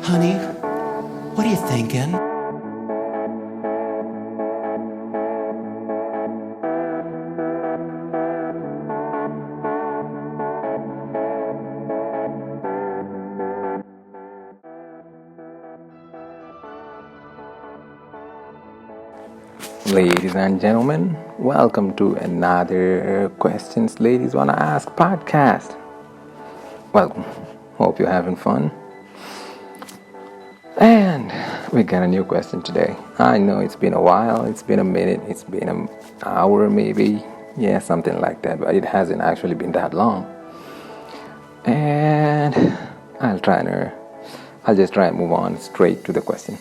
Honey, what are you thinking? Ladies and gentlemen, welcome to another Questions Ladies Wanna Ask podcast. Well, hope you're having fun. And we got a new question today. I know it's been a while, it's been a minute, it's been an hour maybe. Yeah, something like that, but it hasn't actually been that long. And I'll just try and move on straight to the question.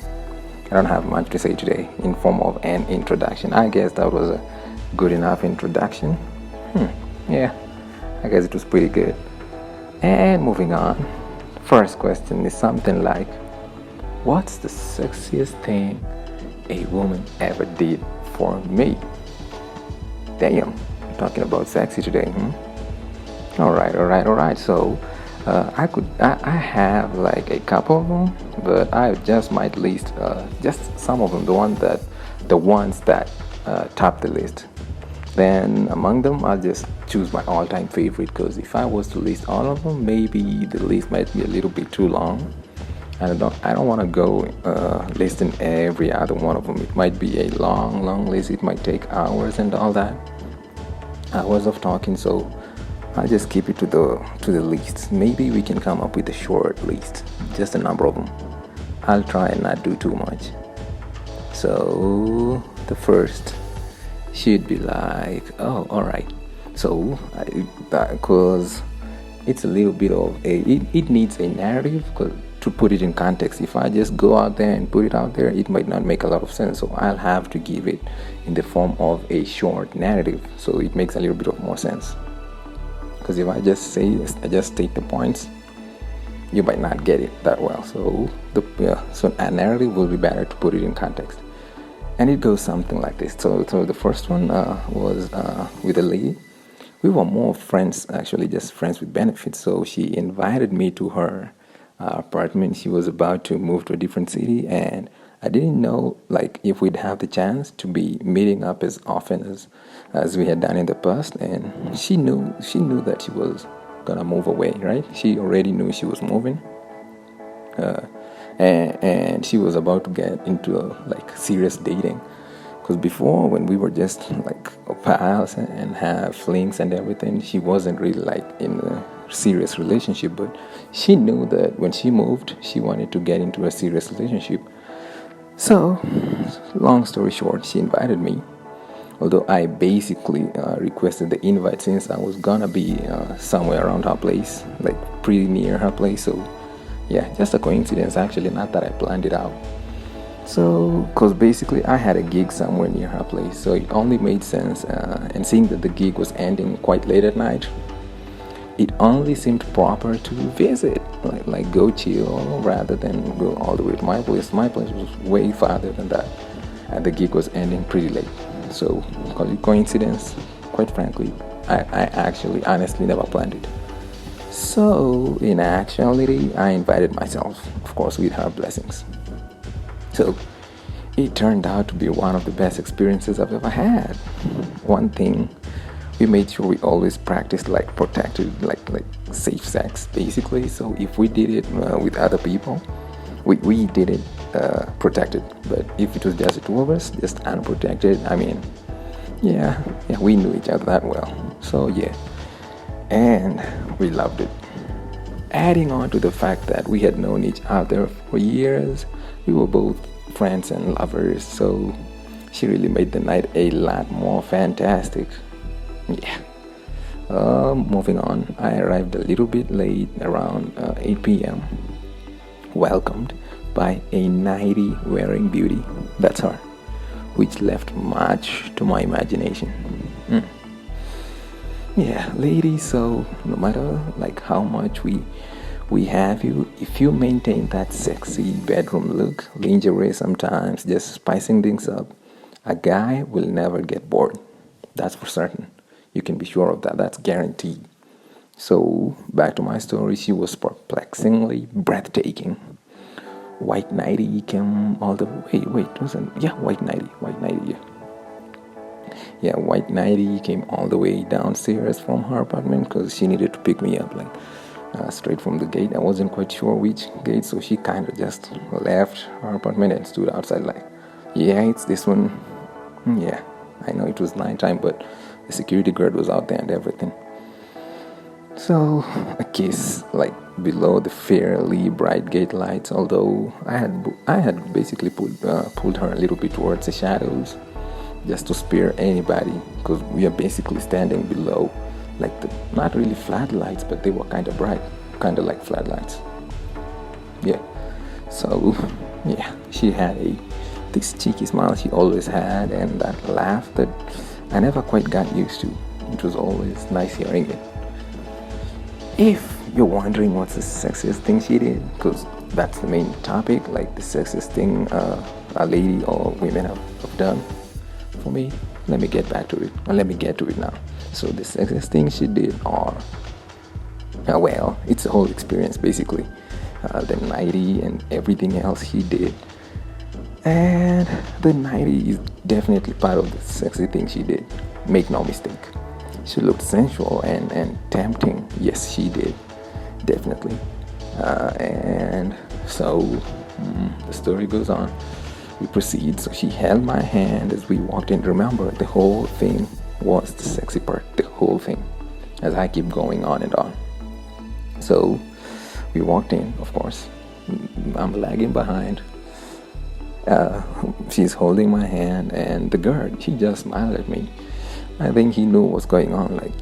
I don't have much to say today in form of an introduction. I guess that was a good enough introduction. Yeah, I guess it was pretty good. And moving on, first question is something like, what's the sexiest thing a woman ever did for me? Damn, we're talking about sexy today. All right. So I have like a couple of them, but I just might list just some of them, the ones that top the list. Then among them, I'll just choose my all-time favorite, because if I was to list all of them, maybe the list might be a little bit too long. I don't want to go listing every other one of them. It might be a long list. It might take hours and all that, hours of talking. So I'll just keep it to the list. Maybe we can come up with a short list, just a number of them. I'll try and not do too much. So the first should be like, oh, all right. So because it's a little bit of it needs a narrative, to put it in context. If I just go out there and put it out there, it might not make a lot of sense. So I'll have to give it in the form of a short narrative, so it makes a little bit of more sense. Because if I just state the points, you might not get it that well. So so a narrative will be better to put it in context. And it goes something like this. So the first one was with a lady. We were more friends, actually, just friends with benefits. So she invited me to her apartment. She was about to move to a different city, and I didn't know like if we'd have the chance to be meeting up as often as we had done in the past. And she knew that she was gonna move away, right? She already knew she was moving, and she was about to get into like serious dating. Because before, when we were just like pals and have flings and everything, she wasn't really like in a serious relationship. But she knew that when she moved, she wanted to get into a serious relationship. So, long story short, she invited me. Although I basically requested the invite, since I was gonna be somewhere around her place, like pretty near her place. So, yeah, just a coincidence actually, not that I planned it out. So, because basically I had a gig somewhere near her place, so it only made sense. And seeing that the gig was ending quite late at night, it only seemed proper to visit, like go chill rather than go all the way to my place. My place was way farther than that, and the gig was ending pretty late. So, call it coincidence. Quite frankly, I actually honestly never planned it. So, in actuality, I invited myself, of course, with her blessings. So it turned out to be one of the best experiences I've ever had. One thing, we made sure we always practiced like protected, like safe sex, basically. So if we did it with other people, we did it protected. But if it was just the two of us, just unprotected, I mean, yeah, we knew each other that well. So yeah, and we loved it. Adding on to the fact that we had known each other for years, we were both friends and lovers, so she really made the night a lot more fantastic. Yeah. Moving on, I arrived a little bit late, around 8 p.m. Welcomed by a nightie wearing beauty. That's her, which left much to my imagination. Yeah, ladies, so no matter like how much we have you, if you maintain that sexy bedroom look, lingerie sometimes, just spicing things up, a guy will never get bored. That's for certain. You can be sure of that. That's guaranteed. So, back to my story, she was perplexingly breathtaking. White nighty came all the way. Wait, wasn't? Yeah, white nighty. Yeah. Yeah, white nighty came all the way downstairs from her apartment because she needed to pick me up, like straight from the gate. I wasn't quite sure which gate, so she kind of just left her apartment and stood outside, like, yeah, it's this one. Yeah, I know it was nighttime, but the security guard was out there and everything. So a kiss, like below the fairly bright gate lights. Although I had basically pulled her a little bit towards the shadows, just to spare anybody, because we are basically standing below, like the not really flat lights, but they were kind of bright, kind of like flat lights. Yeah. So yeah, she had this cheeky smile she always had, and that laugh that I never quite got used to. It was always nice hearing it. If you're wondering what's the sexiest thing she did, because that's the main topic, like the sexiest thing a lady or women have done for me, let me get back to it. Let me get to it now. So the sexiest thing she did are, well, it's a whole experience basically. The nighty and everything else he did. And the nighty is definitely part of the sexy thing she did. Make no mistake. She looked sensual and tempting. Yes, she did. Definitely. And so the story goes on. We proceed. So she held my hand as we walked in. Remember, the whole thing was the sexy part. The whole thing. As I keep going on and on. So we walked in, of course. I'm lagging behind. She's holding my hand, and the guard, he just smiled at me. I think he knew what's going on. Like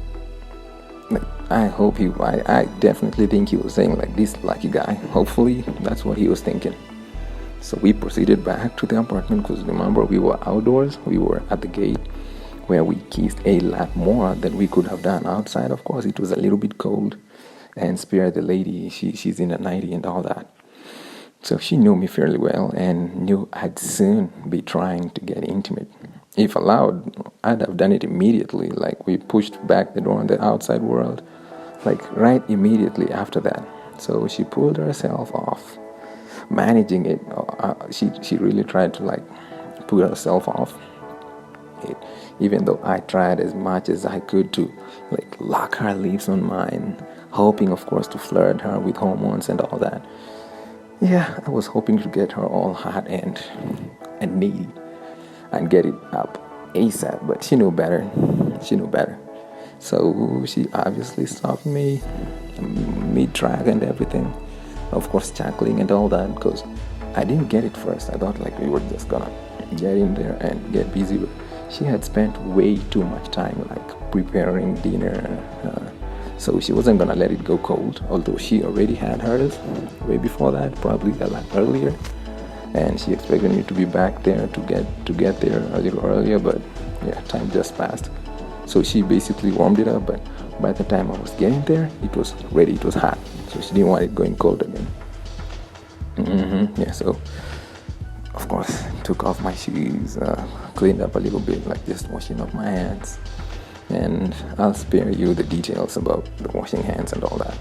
I definitely think he was saying, like, this lucky guy. Hopefully, that's what he was thinking. So we proceeded back to the apartment, because remember, we were outdoors. We were at the gate, where we kissed a lot more than we could have done outside. Of course, it was a little bit cold, and spare the lady, she's in a nightie and all that. So she knew me fairly well and knew I'd soon be trying to get intimate. If allowed, I'd have done it immediately. Like, we pushed back the door on the outside world, like right immediately after that. So she pulled herself off, managing it. She really tried to, like, pull herself off it, even though I tried as much as I could to, like, lock her lips on mine, hoping, of course, to flirt her with hormones and all that. Yeah, I was hoping to get her all hot and needy and get it up ASAP, but she knew better. So she obviously stopped me mid-track and everything. Of course, chuckling and all that, because I didn't get it first. I thought, like, we were just gonna get in there and get busy, but she had spent way too much time, like, preparing dinner. So she wasn't gonna let it go cold, although she already had hers way before that, probably a lot earlier. And she expected me to be back there to get there a little earlier, but yeah, time just passed. So she basically warmed it up, but by the time I was getting there, it was ready, it was hot. So she didn't want it going cold again. Yeah, so of course, took off my shoes, cleaned up a little bit, like just washing off my hands. And I'll spare you the details about the washing hands and all that.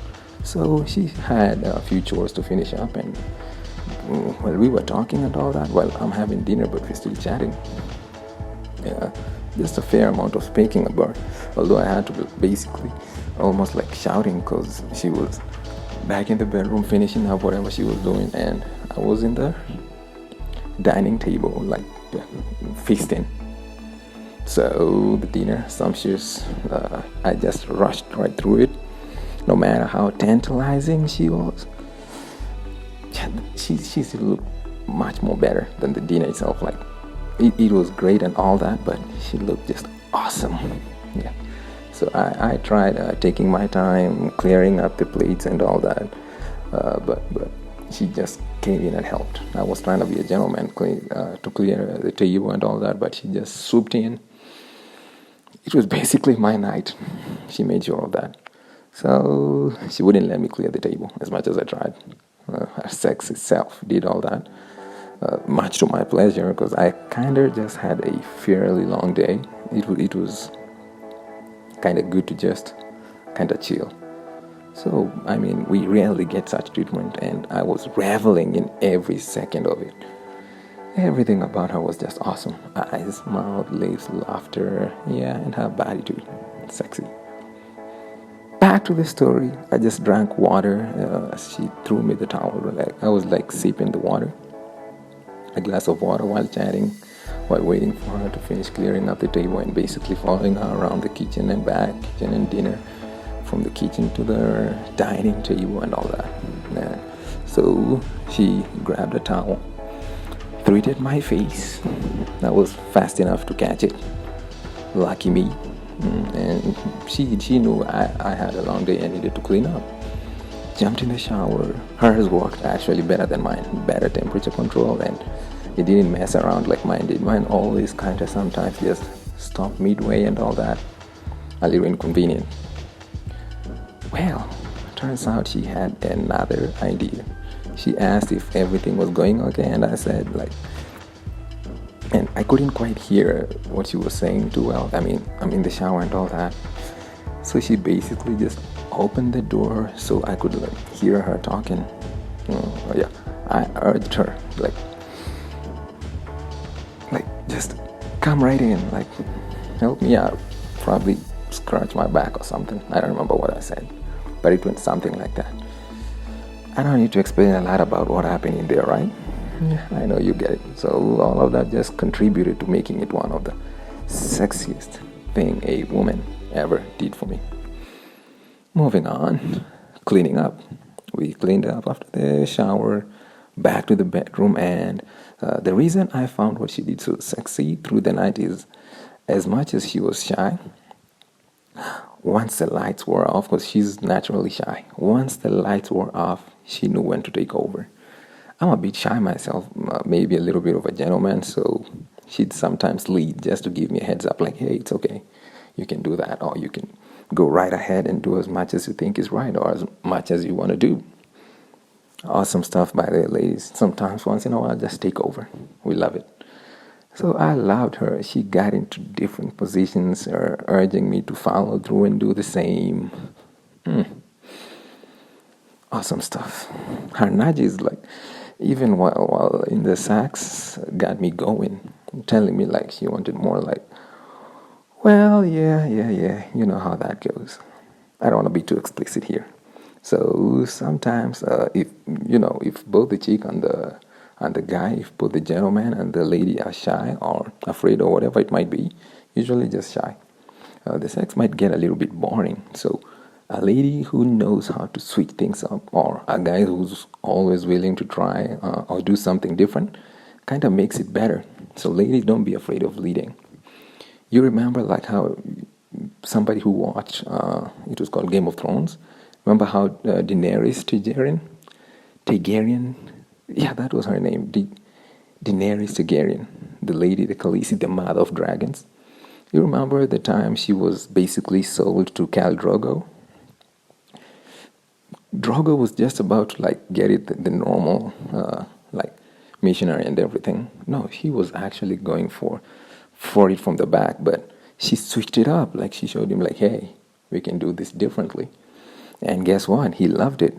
So she had a few chores to finish up, and while we were talking and all that, well, I'm having dinner, but we're still chatting. Yeah, just a fair amount of speaking about, although I had to basically almost like shouting, because she was back in the bedroom finishing up whatever she was doing, and I was in the dining table, like, feasting. So the dinner, sumptuous, I just rushed right through it. No matter how tantalizing she was, she looked much more better than the dinner itself. Like, it was great and all that, but she looked just awesome. Yeah. So I tried taking my time, clearing up the plates and all that, but she just came in and helped. I was trying to be a gentleman, to clear the table and all that, but she just swooped in. It was basically my night. She made sure of that. So she wouldn't let me clear the table as much as I tried. Her sex itself did all that, much to my pleasure, because I kind of just had a fairly long day. It was kind of good to just kind of chill. So, I mean, we rarely get such treatment, and I was reveling in every second of it. Everything about her was just awesome. Eyes, mouth, lips, laughter, yeah, and her body too. Sexy. Back to the story. I just drank water. She threw me the towel. I was like sipping the water, a glass of water while chatting, while waiting for her to finish clearing up the table and basically following her around the kitchen and back, kitchen and dinner, from the kitchen to the dining table and all that. Yeah. So she grabbed a towel, threw it at my face. I was fast enough to catch it. Lucky me. And she knew I had a long day and needed to clean up. Jumped in the shower. Hers worked actually better than mine. Better temperature control, and it didn't mess around like mine did. Mine always kind of sometimes just stopped midway and all that. A little inconvenient. Well, turns out she had another idea. She asked if everything was going okay, and I said, and I couldn't quite hear what she was saying too well. I mean, I'm in the shower and all that. So she basically just opened the door so I could hear her talking. Yeah, I urged her, just come right in, help me out. Probably scratch my back or something. I don't remember what I said, but it went something like that. I don't need to explain a lot about what happened in there, right? Yeah, I know you get it. So all of that just contributed to making it one of the sexiest thing a woman ever did for me. Moving on, cleaning up. We cleaned up after the shower, back to the bedroom, and the reason I found what she did so sexy through the night is, as much as she was shy, once the lights were off, because she's naturally shy, once the lights were off, she knew when to take over. I'm a bit shy myself, maybe a little bit of a gentleman, so she'd sometimes lead just to give me a heads up, like, hey, it's okay, you can do that, or you can go right ahead and do as much as you think is right, or as much as you want to do. Awesome stuff by the ladies. Sometimes, once in a while, just take over. We love it. So I allowed her. She got into different positions, urging me to follow through and do the same. Awesome stuff. Her nudges, even while in the sax, got me going, telling me she wanted more, well, yeah, you know how that goes. I don't want to be too explicit here. So sometimes, if both the chick and the guy, if both the gentleman and the lady are shy or afraid or whatever it might be, usually just shy, the sex might get a little bit boring. So a lady who knows how to switch things up, or a guy who's always willing to try or do something different, kind of makes it better. So ladies, don't be afraid of leading. You remember how somebody who watched, it was called Game of Thrones, remember how Daenerys Targaryen, yeah, that was her name, Daenerys Targaryen, the lady, the Khaleesi, the mother of dragons. You remember the time she was basically sold to Khal Drogo? Drogo was just about to get it the normal missionary and everything. No, he was actually going for it from the back, but she switched it up. She showed him hey, we can do this differently. And guess what? He loved it.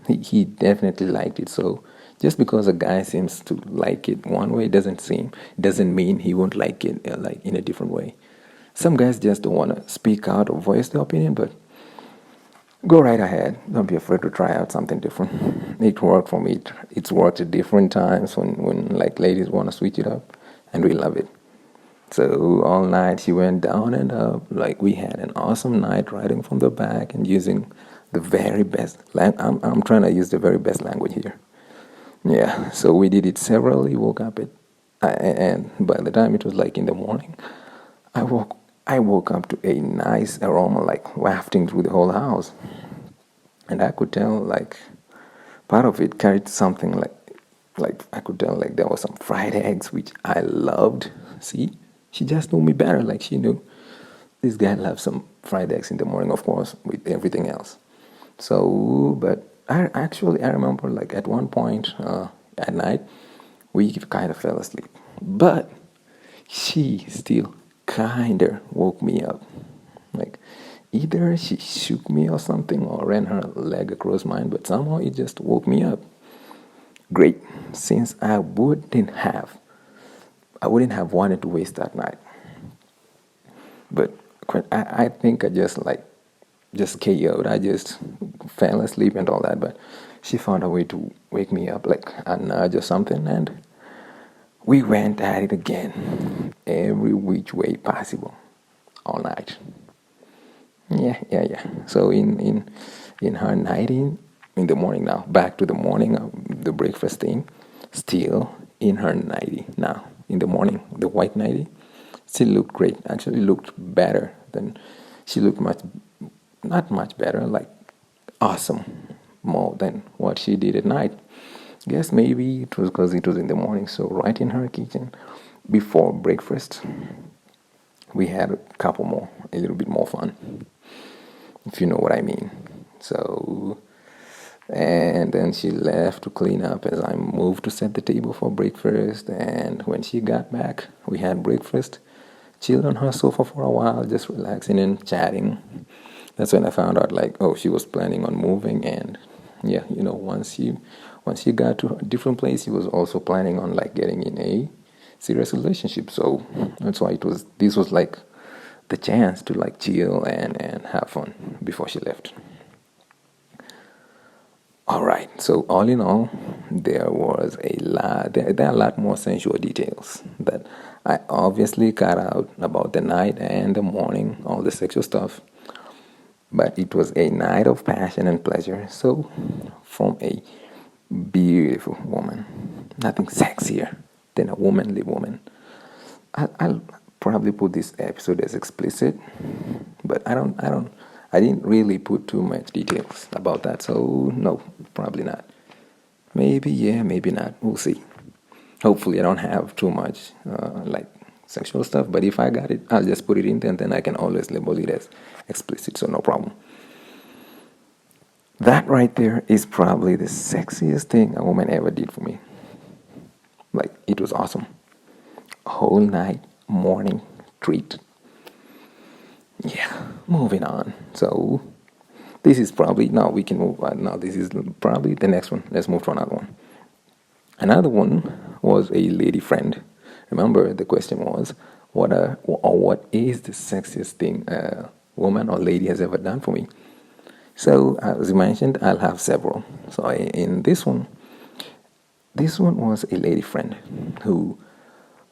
He definitely liked it. So just because a guy seems to like it one way doesn't mean he won't like it in a different way. Some guys just don't want to speak out or voice their opinion, but go right ahead. Don't be afraid to try out something different. It worked for me. It's worked at different times when ladies want to switch it up, and we love it. So all night she went down and up. We had an awesome night riding from the back and using the very best. I'm trying to use the very best language here. Yeah. So we did it severally. Woke up and by the time it was in the morning, I woke up to a nice aroma wafting through the whole house, and I could tell part of it carried something I could tell there was some fried eggs, which I loved. See, she just knew me better. She knew this guy loves some fried eggs in the morning, of course, with everything else. So, but I remember at one point at night we kind of fell asleep, but she still kinda woke me up. Either she shook me or something or ran her leg across mine, but somehow it just woke me up. Great, since I wouldn't have wanted to waste that night. But I think I just KO'd. I just fell asleep and all that. But she found a way to wake me up, like a nudge or something, and we went at it again, every which way possible, all night. Yeah. So in her nightie, in the morning now, back to the morning, the breakfast thing, still in her nightie now, in the morning, the white nightie, still looked great. Actually, looked better than she looked not much better, like awesome, more than what she did at night. Guess maybe it was because it was in the morning, so right in her kitchen, before breakfast, we had a couple more, a little bit more fun, if you know what I mean. So, and then she left to clean up as I moved to set the table for breakfast. And when she got back, we had breakfast, chilled on her sofa for a while, just relaxing and chatting. That's when I found out, like, oh, she was planning on moving. And yeah, once she got to a different place, she was also planning on like getting in a serious relationship. So that's why this was like the chance to like chill and have fun before she left. All right, so all in all, there was a lot. There are a lot more sensual details that I obviously cut out about the night and the morning, all the sexual stuff. But it was a night of passion and pleasure. So, from a beautiful woman, nothing sexier than a womanly woman. I'll probably put this episode as explicit, but I didn't really put too much details about that, so no, probably not. Maybe yeah, maybe not. We'll see. Hopefully, I don't have too much like sexual stuff, but if I got it, I'll just put it in there, and then I can always label it as explicit, so no problem. That right there is probably the sexiest thing a woman ever did for me. Like, it was awesome. Whole night, morning treat. Yeah, moving on. So, this is probably, now we can move on. Now, this is probably the next one. Let's move to another one. Another one was a lady friend. Remember, the question was, what is the sexiest thing a woman or lady has ever done for me? So, as you mentioned, I'll have several. So, in this one was a lady friend who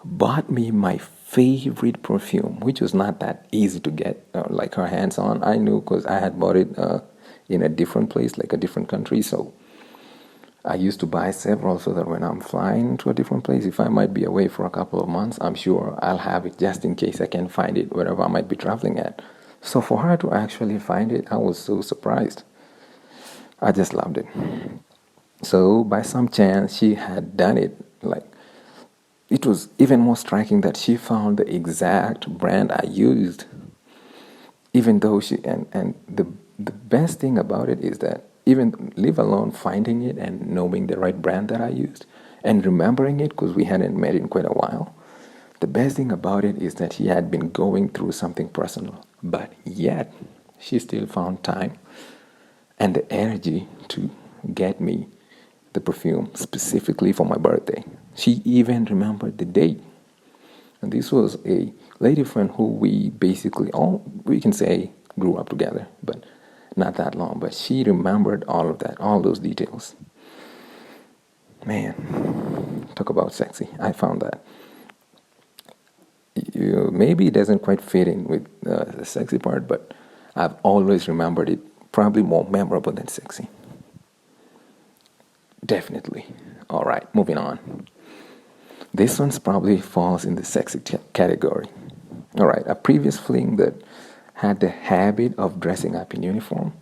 bought me my favorite perfume, which was not that easy to get like her hands on. I knew because I had bought it in a different place, like a different country. So I used to buy several so that when I'm flying to a different place, if I might be away for a couple of months, I'm sure I'll have it just in case I can find it wherever I might be traveling at. So for her to actually find it, I was so surprised. I just loved it. So by some chance, she had done it. Like, it was even more striking that she found the exact brand I used. Even though and the best thing about it is that even leave alone finding it and knowing the right brand that I used and remembering it because we hadn't met in quite a while. The best thing about it is that she had been going through something personal, but yet she still found time and the energy to get me the perfume specifically for my birthday. She even remembered the date. And this was a lady friend who we basically we can say grew up together, but not that long. But she remembered all of that, all those details. Man, talk about sexy. I found that. Maybe it doesn't quite fit in with the sexy part, but I've always remembered it probably more memorable than sexy. Definitely. All right, moving on. This one's probably falls in the sexy category. All right, a previous fling that had the habit of dressing up in uniform.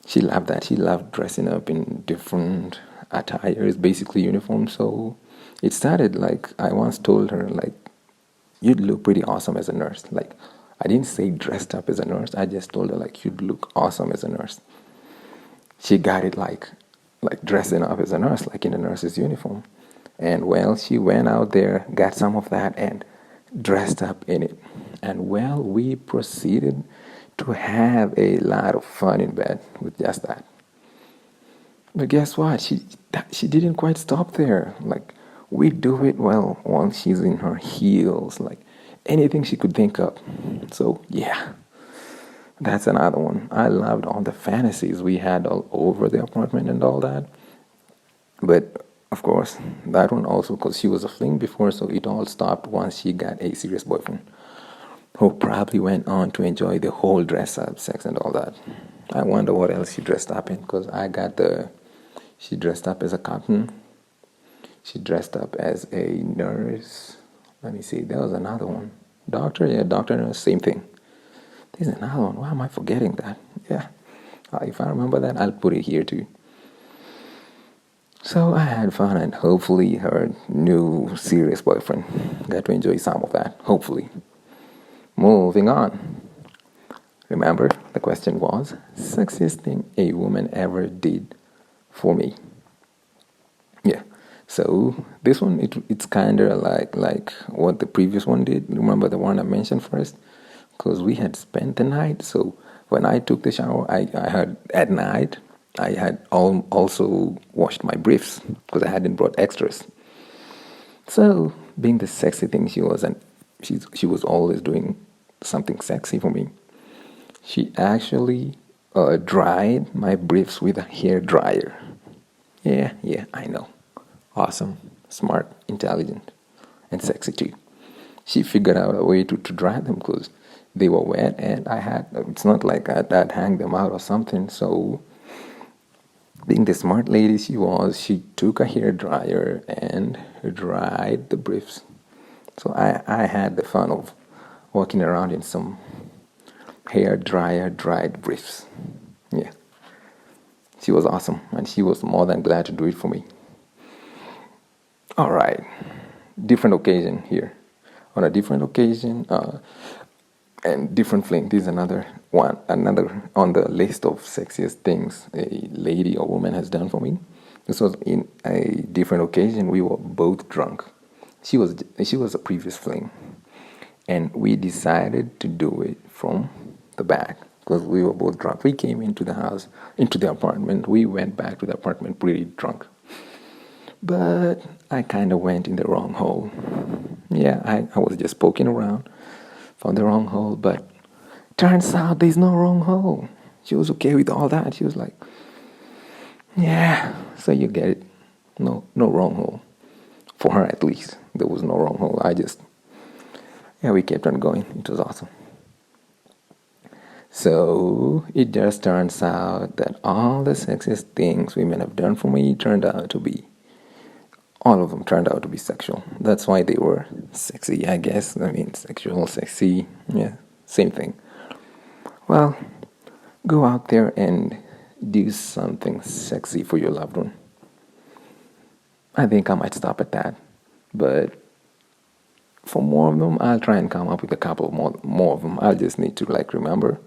She loved that. She loved dressing up in different attires, basically uniform. So it started like I once told her, like, you'd look pretty awesome as a nurse. Like, I didn't say dressed up as a nurse. I just told her, like, you'd look awesome as a nurse. She got it like dressing up as a nurse, like in a nurse's uniform. And well, she went out there, got some of that, and dressed up in it. And well, we proceeded to have a lot of fun in bed with just that. But guess what? She didn't quite stop there. Like, we do it well once she's in her heels, like anything she could think of. So yeah, that's another one. I loved all the fantasies we had all over the apartment and all that. But of course, that one also, because she was a fling before, so it all stopped once she got a serious boyfriend who probably went on to enjoy the whole dress up sex and all that. I wonder what else she dressed up in, because she dressed up as a captain. She dressed up as a nurse. Let me see, there was another one. Doctor, yeah, doctor, nurse, same thing. There's another one. Why am I forgetting that? Yeah. If I remember that, I'll put it here too. So I had fun, and hopefully her new serious boyfriend got to enjoy some of that. Hopefully. Moving on. Remember, the question was, sexiest thing a woman ever did for me. Yeah. So this one, it's kind of like what the previous one did. Remember the one I mentioned first? Because we had spent the night. So when I took the shower, I had at night, I had also washed my briefs because I hadn't brought extras. So being the sexy thing she was, and she was always doing something sexy for me. She actually dried my briefs with a hair dryer. Yeah, I know. Awesome, smart, intelligent, and sexy too. She figured out a way to dry them because they were wet, and it's not like I'd hang them out or something. So, being the smart lady she was, she took a hair dryer and dried the briefs. So I had the fun of walking around in some hair dryer dried briefs. Yeah. She was awesome, and she was more than glad to do it for me. All right, different occasion here. On a different occasion and different fling. This is another on the list of sexiest things a lady or woman has done for me. This was in a different occasion. We were both drunk. She was a previous fling, and we decided to do it from the back because we were both drunk. We came into the apartment. We went back to the apartment pretty drunk. But I kind of went in the wrong hole. Yeah, I was just poking around, found the wrong hole, but turns out there's no wrong hole. She was okay with all that. She was like, yeah, so you get it. No wrong hole. For her at least, there was no wrong hole. We kept on going. It was awesome. So it just turns out that all the sexiest things women have done for me all of them turned out to be sexual. That's why they were sexy, I guess. I mean, sexual, sexy, yeah, same thing. Well, go out there and do something sexy for your loved one. I think I might stop at that. But for more of them, I'll try and come up with a couple more of them. I'll just need to remember.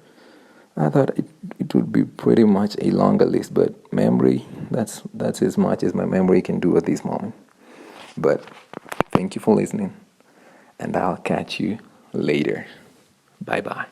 I thought it would be pretty much a longer list, but memory, that's as much as my memory can do at this moment. But thank you for listening, and I'll catch you later. Bye-bye.